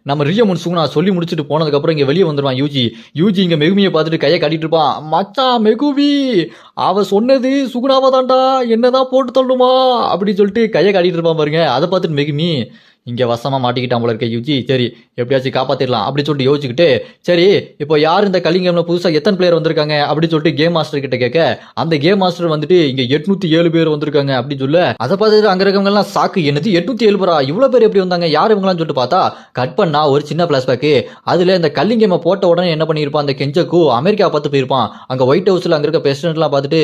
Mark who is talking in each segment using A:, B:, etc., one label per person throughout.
A: நம்ம ரியமன் சுகுணா சொல்லி முடிச்சுட்டு போனதுக்கப்புறம் இங்கே வெளியே வந்துடுவான் யூஜி. யூஜி இங்கே மெகுமியை பார்த்துட்டு கையை காட்டிட்டு இருப்பான். மச்சான் மெகுமி, அவ சொன்னது சுகுணாவா தான்டா, என்னதான் போட்டு தள்ளுமா அப்படின்னு சொல்லிட்டு கையை காட்டிட்டு இருப்பான் பாருங்க. அதை பார்த்துட்டு மெகுமி இங்கே வசமாக மாட்டிக்கிட்டான் போல இருக்க யூஜி, சரி எப்படியாச்சும் காப்பாற்றிடலாம் அப்படின்னு சொல்லிட்டு யோசிச்சுக்கிட்டு, சரி இப்போ யார் இந்த கலிங் கேமில் புதுசாக எத்தனை பிளேயர் வந்திருக்காங்க அப்படின்னு சொல்லிட்டு கேம் மாஸ்டர் கிட்ட கேட்க, அந்த கேம் மாஸ்டர் வந்துட்டு இங்கே 807 பேர் வந்திருக்காங்க அப்படின்னு சொல்ல, அதை பார்த்துட்டு அங்கே இருக்கவங்கலாம் சாக்கு, என்னது 807 பேரா, இவ்வளோ பேர் எப்படி வந்தாங்க, யார் இவங்களான்னு சொல்லிட்டு பார்த்தா கட் பண்ணா ஒரு சின்ன பிளாஷ்பேக்கு. அதில் இந்த கல்லிங் கேமை போட்ட உடனே என்ன பண்ணியிருப்பான், அந்த கெஞ்சக்கு அமெரிக்கா பார்த்து போயிருப்பான். அங்கே ஒயிட் ஹவுஸில் அங்கே இருக்க பிரசிடென்ட்லாம் பார்த்துட்டு,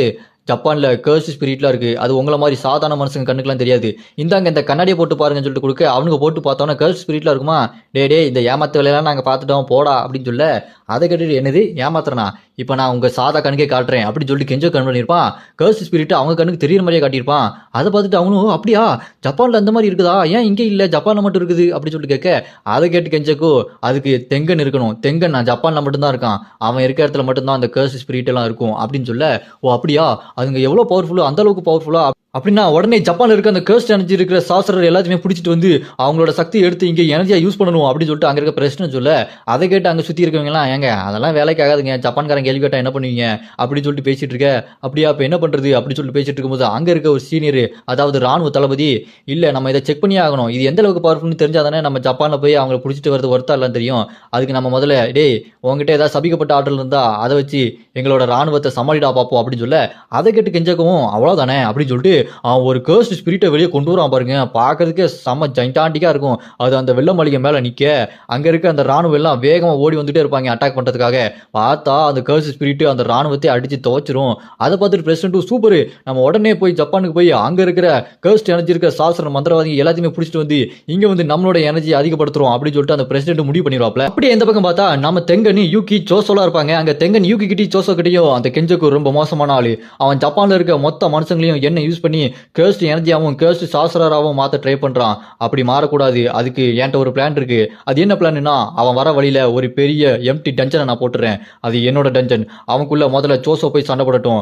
A: ஜப்பான்ல கர்ஸ் ஸ்பிரிட்லாம் இருக்கு, அது உங்களை மாதிரி சாதாரண மனுஷங்க கண்ணுக்குலாம் தெரியாது, இந்தாங்க இந்த கண்ணாடியை போட்டு பாருங்கன்னு சொல்லிட்டு கொடுக்க, அவனுக்கு போட்டு பார்த்தோன்னா கர்ஸ் ஸ்பிரிட்லாம் இருக்குமா, டே இந்த ஏமாத்த வேலையெல்லாம் நாங்கள் பார்த்துட்டோம் போடா அப்படின்னு சொல்ல, அதை கேட்டுட்டு என்னது ஏமாத்துறனா, இப்போ நான் உங்க சாதா கண்ணுக்கே காட்டுறேன் அப்படின்னு சொல்லிட்டு கெஞ்சோ கண் பண்ணியிருப்பான். கர்ஸ் ஸ்பிரிட் அவங்க கண்ணுக்கு தெரியற மாதிரியே காட்டியிருப்பான். அதை பார்த்துட்டு அவனும் அப்படியா ஜப்பான்ல அந்த மாதிரி இருக்குதா, ஏன் இங்கே இல்லை ஜப்பான்ல மட்டும் இருக்குது அப்படின்னு சொல்லிட்டு கேட்க, அதை கேட்டு கெஞ்சக்கோ அதுக்கு தெங்கன் இருக்கணும், தெங்கன் நான் ஜப்பான்ல மட்டும்தான் இருக்கான், அவன் இருக்க இடத்துல மட்டும்தான் அந்த கர்ஸ் ஸ்பிரிட் எல்லாம் இருக்கும் அப்படின்னு சொல்ல, ஓ அப்படியா அதுங்க எவ்வளோ பவர்ஃபுல்லோ அந்த அளவுக்கு பவர்ஃபுல்லா அப்படின்னா உடனே ஜப்பான்ல இருக்க அந்த கர்ஸ்ட் எனர்ஜி இருக்கிற சாஸ்திரர் எல்லாத்தையுமே பிடிச்சிட்டு வந்து அவங்களோட சக்தி எடுத்து இங்கே எனர்ஜியா யூஸ் பண்ணணும் அப்படின்னு சொல்லிட்டு அங்கே இருக்க பிரச்சனை சொல்ல, அதை கேட்டு அங்கே சுற்றி இருக்கவங்கலாம் ஏங்க அதெல்லாம் வேலைக்கு ஆகாதுங்க, ஜப்பான்காரன் கேள்வி கேட்டா என்ன பண்ணுவீங்க அப்படின்னு சொல்லிட்டு பேசிட்டு இருக்க, அப்படியா இப்போ என்ன பண்றது அப்படின்னு சொல்லிட்டு பேசிட்டு இருக்கும்போது அங்கே இருக்க ஒரு சீனியர், அதாவது ராணுவ தளபதி, இல்லை நம்ம இதை செக் பண்ணி ஆகணும், இது எந்த அளவுக்கு பவர்ஃபுல்னு தெரிஞ்சாதானே நம்ம ஜப்பானில் போய் அவங்களை பிடிச்சிட்டு வரது ஒருத்தா எல்லாம் தெரியும், அதுக்கு நம்ம முதல்ல டேய் உங்ககிட்ட ஏதாவது சபிக்கப்பட்ட ஆர்டர் இருந்தா அதை வச்சு எங்களோட ராணுவத்தை சமாளிடா பார்ப்போம் அப்படின்னு சொல்ல, அதை கேட்டு கெஞ்சக்கவும் அவ்வளோதானே அப்படின்னு சொல்லிட்டு அவன் ஒரு கர்ஸ்ட் ஸ்பிரிட்டை வெளியே கொண்டு வரான் பாருங்க. பார்க்கறதுக்கே செம்ம ஜைண்டாண்டிக்கா இருக்கும். அது அந்த வெள்ள மாளிகை மேலே நிற்க அங்கே இருக்க அந்த ராணுவம் எல்லாம் வேகமாக ஓடி வந்துட்டே இருப்பாங்க அட்டாக் பண்ணுறதுக்காக. பார்த்தா அந்த கர்ஸ்ட் ஸ்பிரிட்டு அந்த ராணுவத்தை அடித்து துவச்சிரும். அதை பார்த்துட்டு பிரசிடென்ட்டும் சூப்பர், நம்ம உடனே போய் ஜப்பானுக்கு போய் அங்கே இருக்கிற கர்ஸ்ட் எனர்ஜி இருக்கிற சாஸ்திர மந்திரவாதி எல்லாத்தையுமே பிடிச்சிட்டு வந்து இங்கே வந்து நம்மளோட எனர்ஜி அதிகப்படுத்துறோம் அப்படின்னு சொல்லிட்டு அந்த பிரசிடென்ட் முடிவு பண்ணிடுவாப்ல. அப்படியே எந்த பக்கம் பார்த்தா நம்ம தெங்கன் யூகி சோசோலாம் இருப்பாங்க. அங்கே தெங்கன் யூகி கிட்டி சோசோ கிட்டையும் அந்த கெஞ்சக்கு ரொம்ப மோசமான ஆளு. அவன் ஜப்பான்ல இருக்க மொத்த மனுஷங்களையும் என்ன யூஸ் பண்ணி கர்ஸ்ட் எனர்ஜியாவும் கர்ஸ்ட் சாஸ்திராவும் மாற்ற ட்ரை பண்றான். அப்படி மாறக்கூடாது, அதுக்கு என்கிட்ட ஒரு பிளான் இருக்கு. அது என்ன பிளான்னா, அவன் வர வழியில ஒரு பெரிய எம்டி டஞ்சனை நான் போட்டுறேன், அது என்னோட டஞ்சன், அவனுக்குள்ள முதல்ல சோசோ போய் சண்டை போடட்டும்,